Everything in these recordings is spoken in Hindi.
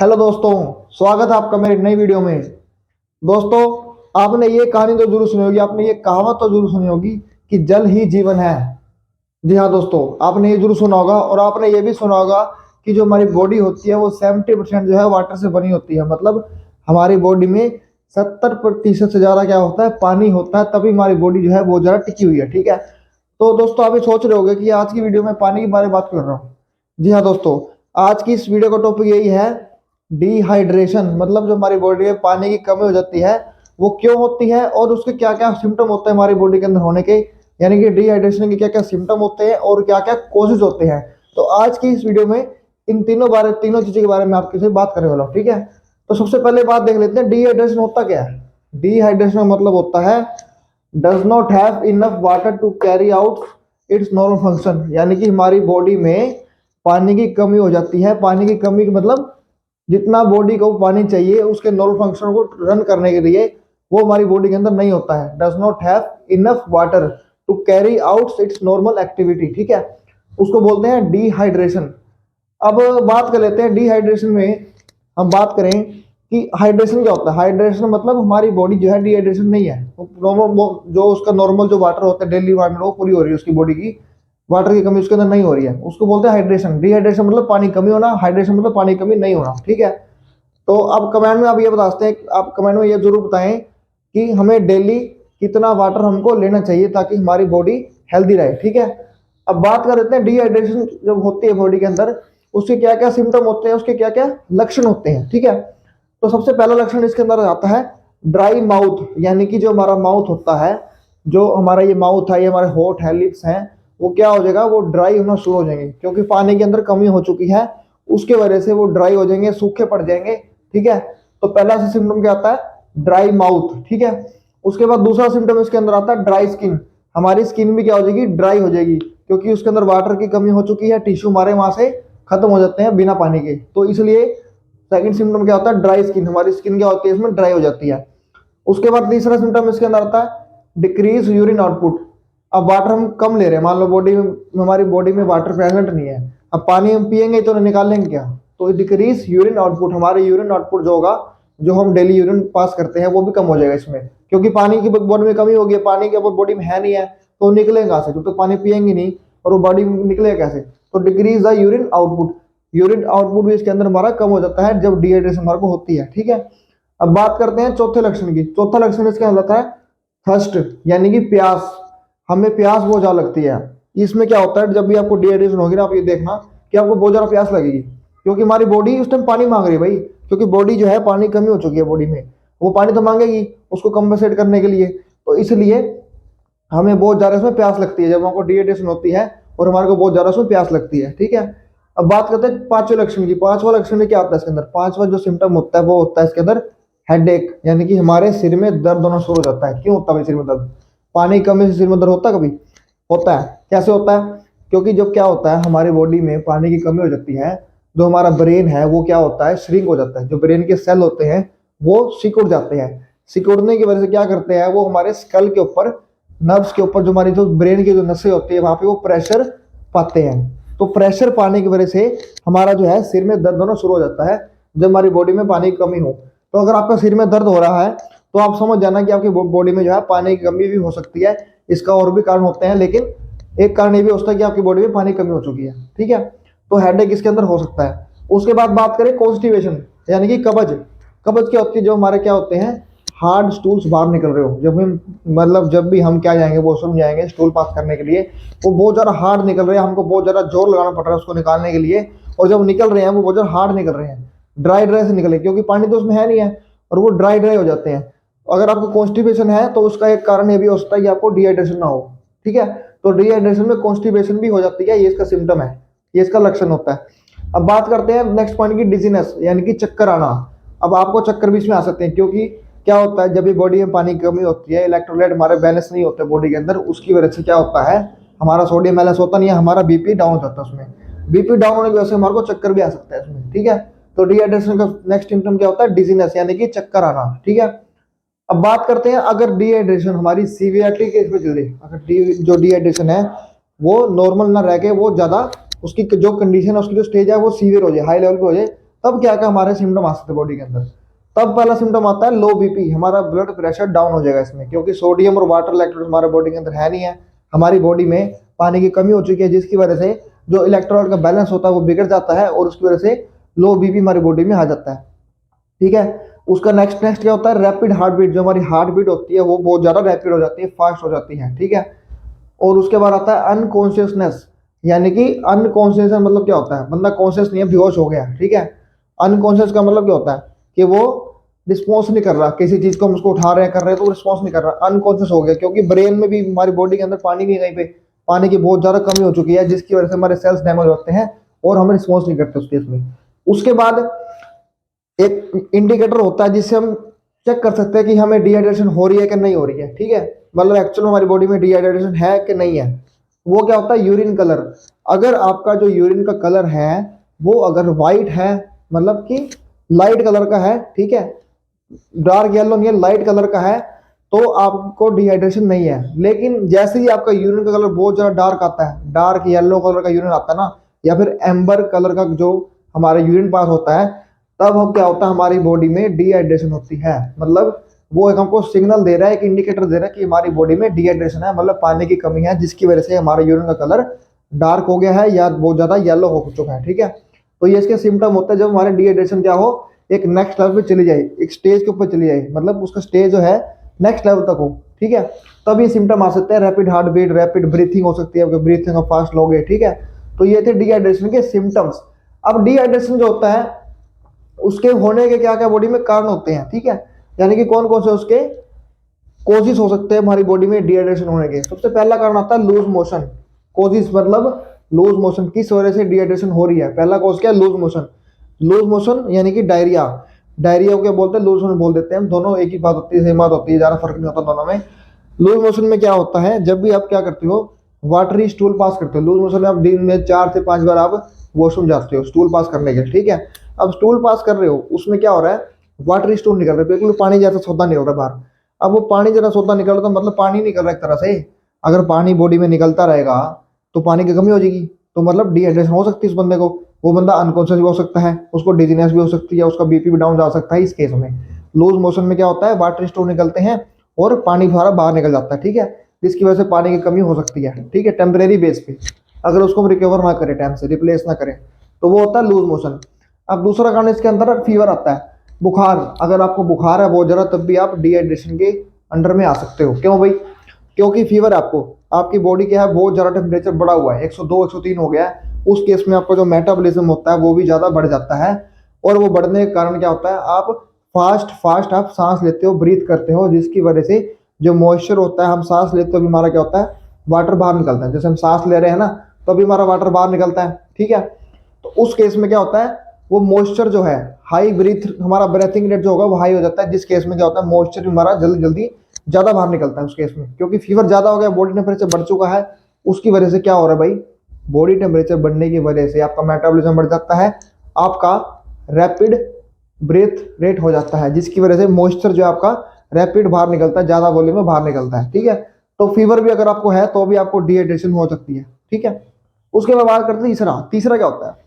हेलो दोस्तों, स्वागत है आपका मेरी नई वीडियो में। दोस्तों, आपने ये कहानी तो जरूर सुनी होगी, आपने ये कहावत तो जरूर सुनी होगी कि जल ही जीवन है। जी हाँ दोस्तों, आपने ये जरूर सुना होगा और आपने ये भी सुना होगा कि जो हमारी बॉडी होती है वो 70% जो है वाटर से बनी होती है। मतलब हमारी बॉडी में 70% से ज़्यादा क्या होता है, पानी होता है, तभी हमारी बॉडी जो है वो ज़्यादा टिकी हुई है। ठीक है, तो दोस्तों आप ये सोच रहे होगे कि आज की वीडियो में पानी के बारे में बात कर रहा हूँ। जी हाँ दोस्तों, आज की इस वीडियो का टॉपिक यही है, डिहाइड्रेशन। मतलब जो हमारी बॉडी में पानी की कमी हो जाती है वो क्यों होती है और उसके क्या क्या सिम्टम होते हैं हमारी बॉडी के अंदर होने के, यानी कि डिहाइड्रेशन के क्या क्या सिम्टम होते हैं और क्या क्या कॉजेज होते हैं। तो आज की इस वीडियो में इन तीनों चीजों के बारे में आपके से बात करने वाला हूँ। ठीक है, तो सबसे पहले बात देख लेते हैं, डिहाइड्रेशन होता क्या है। डिहाइड्रेशन का मतलब होता है does not have enough water to carry out its normal function. यानी कि हमारी बॉडी में पानी की कमी हो जाती है। पानी की कमी का मतलब जितना बॉडी को पानी चाहिए उसके नॉर्मल फंक्शन को रन करने के लिए वो हमारी बॉडी के अंदर नहीं होता है। Does not have enough water to carry out its normal activity. ठीक है, उसको बोलते हैं डिहाइड्रेशन। अब बात कर लेते हैं डिहाइड्रेशन में। हम बात करें कि हाइड्रेशन क्या होता है। हाइड्रेशन मतलब हमारी बॉडी जो है डिहाइड्रेशन नहीं है, नॉर्मल जो उसका नॉर्मल जो वाटर होता है डेली रिक्वायरमेंट वो पूरी हो रही है, उसकी बॉडी की वाटर की कमी उसके अंदर नहीं हो रही है, उसको बोलते हैं हाइड्रेशन। डिहाइड्रेशन मतलब पानी कमी होना, हाइड्रेशन मतलब पानी कमी नहीं होना। ठीक है, तो अब कमेंट में आप ये बताते हैं, आप कमेंट में ये जरूर बताएं कि हमें डेली कितना वाटर हमको लेना चाहिए ताकि हमारी बॉडी हेल्दी रहे। ठीक है, अब बात कर लेते हैं डिहाइड्रेशन जब होती है बॉडी के अंदर उसके क्या क्या सिम्टम होते हैं, उसके क्या क्या लक्षण होते हैं। ठीक है, तो सबसे पहला लक्षण इसके अंदर आता है ड्राई माउथ। यानी कि जो हमारा माउथ होता है, जो हमारा ये माउथ है, ये हमारे होठ है, लिप्स हैं, वो क्या हो जाएगा, वो ड्राई होना शुरू हो जाएंगे क्योंकि पानी के अंदर कमी हो चुकी है, उसके वजह से वो ड्राई हो जाएंगे, सूखे पड़ जाएंगे। ठीक है, तो पहला से सिम्टम क्या आता है, ड्राई माउथ। ठीक है, उसके बाद दूसरा सिम्टम इसके अंदर आता है ड्राई स्किन। हमारी स्किन भी क्या हो जाएगी, ड्राई हो जाएगी क्योंकि उसके अंदर वाटर की कमी हो चुकी है, टिश्यू हमारे वहां से खत्म हो जाते हैं बिना पानी के। तो इसलिए सेकंड सिम्टम क्या होता है, ड्राई स्किन। हमारी स्किन क्या होती है, इसमें ड्राई हो जाती है। उसके बाद तीसरा सिम्टम इसके अंदर आता है डिक्रीज यूरिन आउटपुट। अब वाटर हम कम ले रहे हैं, मान लो बॉडी में, हमारी बॉडी में वाटर प्रेजेंट नहीं है, अब पानी हम पियेंगे तो निकालेंगे क्या, तो डिक्रीज यूरिन आउटपुट। हमारे यूरिन आउटपुट जो होगा, जो हम डेली यूरिन पास करते हैं वो भी कम हो जाएगा इसमें, क्योंकि पानी की बॉडी में कमी होगी, पानी के बॉडी में है नहीं है तो निकलेगा कहाँ से, क्योंकि तो पानी पियेंगे नहीं और वो बॉडी में निकलेगा कैसे। तो decrease the urine output, urine output भी इसके अंदर हमारा कम हो जाता है जब डिहाइड्रेशन हमारे को होती है। ठीक है, अब बात करते हैं चौथे लक्षण की। चौथा लक्षण इसके अंदर आता है थर्स्ट, यानी कि प्यास। हमें प्यास बहुत ज्यादा लगती है। इसमें क्या होता है, जब भी आपको डिहाइड्रेशन होगी ना, आप ये देखना कि आपको बहुत ज्यादा प्यास लगेगी क्योंकि हमारी बॉडी उस टाइम पानी मांग रही है भाई, क्योंकि बॉडी जो है पानी कमी हो चुकी है बॉडी में, वो पानी तो मांगेगी उसको कंपेंसेट करने के लिए। तो इसलिए हमें बहुत ज्यादा इसमें प्यास लगती है जब हमको डिहाइड्रेशन होती है और हमारे को बहुत ज्यादा उसमें प्यास लगती है। ठीक है, अब बात करते हैं पांचवें लक्षण की। पांचवा लक्षण में क्या आता है इसके अंदर, पांचवा जो सिम्टम होता है वो होता है इसके अंदर हेडेक। यानी कि हमारे सिर में दर्द होना शुरू हो जाता है। क्यों होता है सिर में दर्द, पानी की कमी से सिर में दर्द होता है कभी, होता है। कैसे होता है, क्योंकि जब क्या होता है हमारी बॉडी में पानी की कमी हो जाती है, जो हमारा ब्रेन है वो क्या होता है, श्रिंक हो जाता है। जो ब्रेन के सेल होते हैं वो सिकुड़ जाते हैं। सिकुड़ने की वजह से क्या करते हैं, वो हमारे स्कल के ऊपर, नर्व्स के ऊपर, जो हमारी जो ब्रेन की जो नसें होती है वहां पे वो प्रेशर पाते हैं। तो प्रेशर पाने की वजह से हमारा जो है सिर में दर्द होना शुरू हो जाता है जब हमारी बॉडी में पानी की कमी हो। तो अगर आपका सिर में दर्द हो रहा है तो आप समझ जाना कि आपकी बॉडी में जो है पानी की कमी भी हो सकती है। इसका और भी कारण होते हैं, लेकिन एक कारण ये भी हो सकता है कि आपकी बॉडी में पानी की कमी हो चुकी है। ठीक है, तो हेडेक इसके अंदर हो सकता है। उसके बाद बात करें कॉन्स्टिपेशन, यानी कि कब्ज। कब्ज क्या होती है, जो हमारे क्या होते हैं हार्ड स्टूल्स बाहर निकल रहे हो, जब हम मतलब जब भी हम क्या जाएंगे वॉशरूम जाएंगे स्टूल पास करने के लिए, वो बहुत ज़्यादा हार्ड निकल रहे हैं, हमको बहुत ज़्यादा जोर लगाना पड़ रहा है उसको निकालने के लिए, और जब निकल रहे हैं वो बहुत ज़्यादा हार्ड निकल रहे हैं, ड्राई ड्राई से निकले क्योंकि पानी तो उसमें है नहीं है और वो ड्राई ड्राई हो जाते हैं। अगर आपको कॉन्स्टिपेशन है तो उसका एक कारण ये भी हो सकता है कि आपको डिहाइड्रेशन ना हो। ठीक है, तो डिहाइड्रेशन में कॉन्स्टिपेशन भी हो जाती है, ये इसका सिम्टम है, ये इसका लक्षण होता है। अब बात करते हैं नेक्स्ट पॉइंट की, डिजीनेस, यानी कि चक्कर आना। अब आपको चक्कर बीच में आ सकते हैं क्योंकि क्या होता है, जब भी बॉडी में पानी की कमी होती है, इलेक्ट्रोलाइट हमारे बैलेंस नहीं होते बॉडी के अंदर, उसकी वजह से क्या होता है, हमारा सोडियम बैलेंस होता नहीं है, हमारा बीपी डाउन हो जाता है उसमें। बीपी डाउन होने की वजह से हमारे को चक्कर भी आ सकता है उसमें। ठीक है, तो डिहाइड्रेशन का नेक्स्ट सिम्टम क्या होता है, डिजीनेस, यानी कि चक्कर आना। ठीक है, अब बात करते हैं अगर डिहाइड्रेशन हमारी सीवियरिटी के पे चले, अगर जो डिहाइड्रेशन है वो नॉर्मल ना रह के वो ज्यादा, उसकी जो कंडीशन है, उसकी जो स्टेज है वो सीवियर हो जाए, हाई लेवल पे हो जाए, तब क्या क्या हमारे सिम्टम आ सकते हैं बॉडी के अंदर। तब पहला सिम्टम आता है लो बीपी, हमारा ब्लड प्रेशर डाउन हो जाएगा इसमें, क्योंकि सोडियम और वाटर इलेक्ट्रोलाइट हमारे बॉडी के अंदर है नहीं है, हमारी बॉडी में पानी की कमी हो चुकी है, जिसकी वजह से जो इलेक्ट्रोलाइट का बैलेंस होता है वो बिगड़ जाता है और उसकी वजह से लो बीपी हमारी बॉडी में आ जाता है। ठीक है। उसका नेक्स्ट क्या होता है, रैपिड हार्ट बीट, जो हमारी हार्ट बीट होती है वो बहुत ज़्यादा रैपिड हो जाती है, फास्ट हो जाती है। ठीक है। और उसके बाद आता है अनकॉन्शियसनेस, यानी कि अनकॉन्शियस मतलब क्या होता है, बंदा कॉन्शियस नहीं है, बेहोश हो गया। ठीक है। अनकॉन्शियस का मतलब क्या होता है कि वो रिस्पॉन्स नहीं कर रहा, किसी चीज़ को हम उसको उठा रहे हैं कर रहे हैं तो वो रिस्पॉन्स नहीं कर रहा, अनकॉन्शियस हो गया, क्योंकि ब्रेन में भी हमारी बॉडी के अंदर पानी नहीं, कहीं पे पानी की बहुत ज़्यादा कमी हो चुकी है, जिसकी वजह से हमारे सेल्स डैमेज होते हैं और हम रिस्पॉन्स नहीं करते उस केस में। उसके बाद एक इंडिकेटर होता है जिससे हम चेक कर सकते हैं कि हमें डिहाइड्रेशन हो रही है कि नहीं हो रही है। ठीक है। मतलब एक्चुअल हमारी बॉडी में डिहाइड्रेशन है कि नहीं है। वो क्या होता है, यूरिन कलर। अगर आपका जो यूरिन का कलर है वो अगर वाइट है, मतलब कि लाइट कलर का है, ठीक है, डार्क येलो नहीं है, लाइट कलर का है, तो आपको डिहाइड्रेशन नहीं है। लेकिन जैसे ही आपका यूरिन का कलर बहुत ज़्यादा डार्क आता है, डार्क येलो कलर का यूरिन आता है ना, या फिर एम्बर कलर का जो हमारा यूरिन पास होता है, तब हम क्या होता है, हमारी बॉडी में डिहाइड्रेशन होती है। मतलब वो एक हमको सिग्नल दे रहा है, एक इंडिकेटर दे रहा है कि हमारी बॉडी में डिहाइड्रेशन है, मतलब पानी की कमी है, जिसकी वजह से हमारा यूरिन का कलर डार्क हो गया है या बहुत ज़्यादा येलो हो चुका है। ठीक है। तो ये इसके सिम्टम होते हैं जब हमारे डिहाइड्रेशन क्या हो, एक नेक्स्ट लेवल पे चली जाए, एक स्टेज के ऊपर चली जाए, मतलब उसका स्टेज जो है नेक्स्ट लेवल तक हो। ठीक है। तब ये सिम्टम आ सकते हैं, rapid heart beat, rapid breathing हो सकती है, ब्रीथिंग फास्ट लोगे। ठीक है। तो ये थे डिहाइड्रेशन के सिम्टम्स। अब डिहाइड्रेशन जो होता है उसके होने के क्या क्या बॉडी में कारण होते हैं। ठीक है। यानी कि कौन कौन से उसके कोजिस हो सकते हैं हमारी बॉडी में डिहाइड्रेशन होने के। सबसे पहला कारण आता है लूज मोशन। कोजिस मतलब लूज मोशन, किस वजह से डिहाइड्रेशन हो रही है। पहला कोज क्या है, लूज मोशन। लूज मोशन यानी कि डायरिया। डायरिया को क्या बोलते हैं, लूज मोशन बोल देते हैं हम, दोनों एक ही बात होती है, सेम बात होती है, ज़्यादा फर्क नहीं होता दोनों में। लूज मोशन में क्या होता है, जब भी आप क्या करते हो, वाटरी स्टूल पास करते हो। लूज मोशन में आप दिन में 4 से 5 बार आप वॉशरूम जाते हो स्टूल पास करने के। ठीक है। अब स्टूल पास कर रहे हो, उसमें क्या हो रहा है, वाटरी स्टूल निकल रहा है, बिल्कुल पानी जैसा सौदा निकल रहा है बाहर। अब वो पानी जैसा सौदा निकल रहा, तो मतलब पानी निकल रहा है एक तरह से। अगर पानी बॉडी में निकलता रहेगा तो पानी की कमी हो जाएगी, तो मतलब डिहाइड्रेशन हो सकती है उस बंदे को। वो बंदा अनकॉन्शियस भी हो सकता है, उसको डिजीनेस भी हो सकती है, उसका बीपी भी डाउन जा सकता है। इस केस में लूज मोशन में क्या होता है, वाटर स्टोर निकलते हैं और पानी द्वारा बाहर निकल जाता है। ठीक है। जिसकी वजह से पानी की कमी हो सकती है। ठीक है। टेम्परेरी बेस पे अगर उसको रिकवर ना करे, टाइम से रिप्लेस ना करे, तो वो होता है लूज मोशन। अब दूसरा कारण इसके अंदर फीवर आता है, बुखार। अगर आपको बुखार है बहुत ज़्यादा, तब भी आप डिहाइड्रेशन के अंडर में आ सकते हो। क्यों भाई, क्योंकि फीवर आपको, आपकी बॉडी क्या है, बहुत ज़्यादा टेम्परेचर बढ़ा हुआ है, 102 103 हो गया है। उस केस में आपका जो मेटाबॉलिज्म होता है वो भी ज़्यादा बढ़ जाता है, और वो बढ़ने के कारण क्या होता है, आप फास्ट आप सांस लेते हो, ब्रीथ करते हो, जिसकी वजह से जो मॉइस्चर होता है, हम सांस लेते हो भी हमारा क्या होता है, वाटर बाहर निकलता है। जैसे हम सांस ले रहे हैं ना, तो अभी हमारा वाटर बाहर निकलता है। ठीक है। तो उस केस में क्या होता है, वो मॉइस्चर जो है, हाई ब्रीथ, हमारा ब्रेथिंग रेट जो होगा वो हाई हो जाता है, जिस केस में क्या होता है, मॉइस्चर हमारा जल्दी जल्दी ज़्यादा बाहर निकलता है उस केस में। क्योंकि फीवर ज़्यादा हो गया, बॉडी टेम्परेचर बढ़ चुका है, उसकी वजह से क्या हो रहा है भाई, बॉडी टेम्परेचर बढ़ने की वजह से आपका मेटाबॉलिज्म बढ़ जाता है, आपका रैपिड ब्रेथ रेट हो जाता है, जिसकी वजह से मॉइस्चर जो आपका रैपिड बाहर निकलता है, ज़्यादा वॉल्यूम में बाहर निकलता है। ठीक है। तो फीवर भी अगर आपको है तो भी आपको डिहाइड्रेशन हो सकती है। ठीक है। उसके बाद बात करते हैं तीसरा क्या होता है।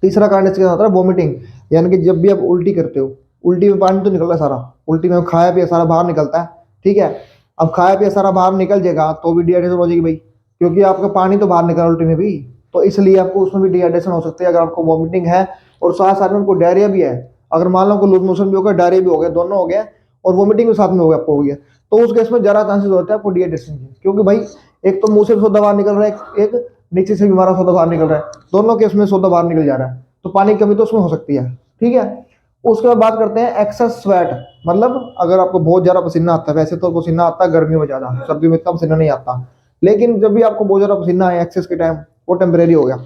तीसरा कारण इसके होता है वोमिटिंग, यानी कि जब भी आप उल्टी करते हो, उल्टी में पानी तो निकल रहा है सारा, उल्टी में खाया पिया सारा बाहर निकलता है। ठीक है। अब खाया पिया सारा बाहर निकल जाएगा तो भी डिहाइड्रेशन हो जाएगी भाई, क्योंकि आपका पानी तो बाहर निकल रहा है उल्टी में भी, तो इसलिए आपको उसमें भी डिहाइड्रेशन हो सकती है। अगर आपको वॉमिटिंग है और साथ साथ में आपको डायरिया भी है, अगर मान लो लूज मोशन भी होगा, डायरिया भी हो गया, दोनों हो गया, और वॉमिटिंग भी साथ में हो गया, आपको हो गया, तो उस केस में ज़्यादा चांसेस होते हैं आपको डिहाइड्रेशन के। क्योंकि भाई एक तो मुंह से भी सोदा बाहर निकल रहा है, एक नीचे से भी हमारा सोदा बाहर निकल रहा है, दोनों केस में सोदा बाहर निकल जा रहा है, तो पानी की कमी तो उसमें हो सकती है। ठीक है। उसके बाद बात करते हैं एक्सेस स्वेट, मतलब अगर आपको बहुत ज़्यादा पसीना आता है, वैसे तो पसीना आता है गर्मियों में ज़्यादा, सर्दियों में इतना पसीना नहीं आता, लेकिन जब भी आपको बहुत ज़्यादा पसीना आए एक्सेस के टाइम, वो टेम्परेरी हो गया,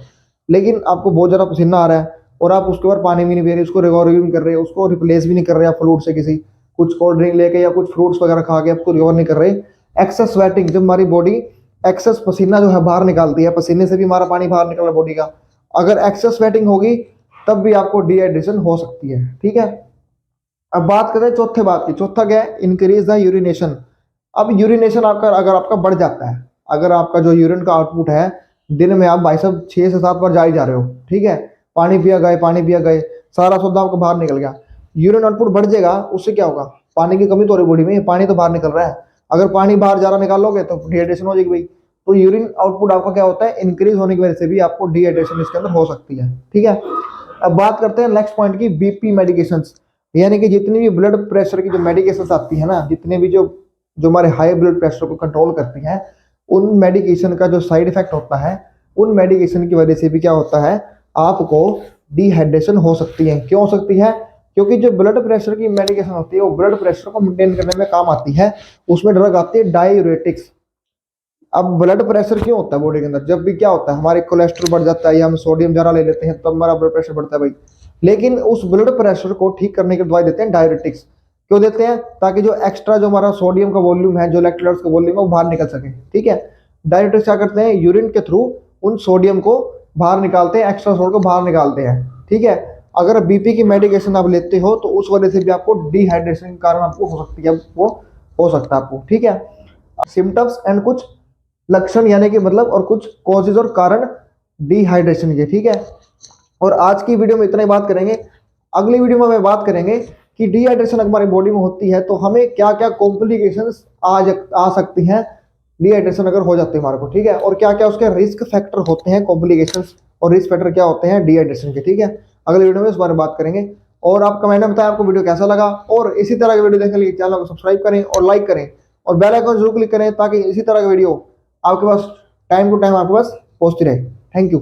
लेकिन आपको बहुत ज़्यादा पसीना आ रहा है और आप उसके बाद पानी भी नहीं पी रहे, उसको रिकवर भी नहीं कर रहे, उसको रिप्लेस भी नहीं कर रहे आप फ्रूट से, किसी कुछ कोल्ड ड्रिंक लेके या कुछ फ्रूट्स वगैरह खा के आपको रिकवर नहीं कर रहे। एक्सेस स्वेटिंग, जब हमारी बॉडी एक्सेस पसीना जो है बाहर निकालती है, पसीने से भी हमारा पानी बाहर निकल रहा है बॉडी का, अगर एक्सेस स्वेटिंग होगी तब भी आपको डिहाइड्रेशन हो सकती है। ठीक है। अब बात करें चौथे बात की, चौथा क्या है, इंक्रीज द यूरिनेशन। अब यूरिनेशन आपका अगर आपका बढ़ जाता है, अगर आपका जो यूरिन का आउटपुट है, दिन में आप भाई साहब 6 से 7 बार जा ही जा रहे हो, ठीक है, पानी पिया गए, सारा सोडा आपका बाहर निकल गया। यूरिन आउटपुट बढ़ जाएगा, उससे क्या होगा, पानी की कमी तो हो रही बॉडी में, पानी तो बाहर निकल रहा है, अगर पानी बाहर ज़्यादा निकालोगे तो डिहाइड्रेशन हो जाएगी भाई। तो यूरिन आउटपुट आपका क्या होता है, इंक्रीज होने की वजह से भी आपको डिहाइड्रेशन इसके अंदर हो सकती है। ठीक है, अब बात करते हैं नेक्स्ट पॉइंट की, बीपी मेडिकेशंस, यानी कि जितनी भी ब्लड प्रेशर की जो मेडिकेशंस आती है ना, जितने भी जो जो हमारे हाई ब्लड प्रेशर को कंट्रोल करती हैं, उन मेडिकेशन का जो साइड इफेक्ट होता है, उन मेडिकेशन की वजह से भी क्या होता है, आपको डिहाइड्रेशन हो सकती है। क्यों हो सकती है, क्योंकि जो ब्लड प्रेशर की मेडिकेशन होती है वो ब्लड प्रेशर को मेंटेन करने में काम आती है। उसमें ड्रग आती है डायूरेटिक्स। अब ब्लड प्रेशर क्यों होता है बॉडी के अंदर, जब भी क्या होता है, हमारे कोलेस्ट्रॉल बढ़ जाता है या हम सोडियम ज़्यादा ले लेते हैं तो हमारा ब्लड प्रेशर बढ़ता है भाई। लेकिन उस ब्लड प्रेशर को ठीक करने की दवाई देते हैं डायूरेटिक्स। क्यों देते हैं, ताकि जो एक्स्ट्रा जो हमारा सोडियम का वॉल्यूम है, जो इलेक्ट्रोलाइट्स का वॉल्यूम है, वो बाहर निकल सके। ठीक है, डायूरेटिक्स क्या करते हैं, यूरिन के थ्रू उन सोडियम को बाहर निकालते हैं, एक्स्ट्रा सोडियम को बाहर निकालते हैं। ठीक है, अगर बीपी की मेडिकेशन आप लेते हो तो उस वजह से भी आपको डिहाइड्रेशन के कारण आपको हो सकती है, वो हो सकता है आपको। ठीक है, सिम्टम्स एंड कुछ लक्षण, यानी कि मतलब और कुछ कॉजेज और कारण डिहाइड्रेशन के। ठीक है, और आज की वीडियो में इतना ही बात करेंगे। अगली वीडियो में हम बात करेंगे कि डिहाइड्रेशन अगर हमारी बॉडी में होती है तो हमें क्या क्या कॉम्प्लिकेशंस आ सकती हैं डिहाइड्रेशन अगर हो जाती है हमारे को। ठीक है, और क्या क्या उसके रिस्क फैक्टर होते हैं, कॉम्प्लिकेशंस और रिस्क फैक्टर क्या होते हैं डिहाइड्रेशन के। ठीक है, अगले वीडियो में इस बारे में बात करेंगे। और आप कमेंट में बताएं आपको वीडियो कैसा लगा, और इसी तरह की वीडियो देखने के लिए चैनल को सब्सक्राइब करें और लाइक करें और बेल आइकन जरूर क्लिक करें, ताकि इसी तरह की वीडियो आपके पास टाइम टू टाइम आपके पास पहुंचती रहे। Thank you.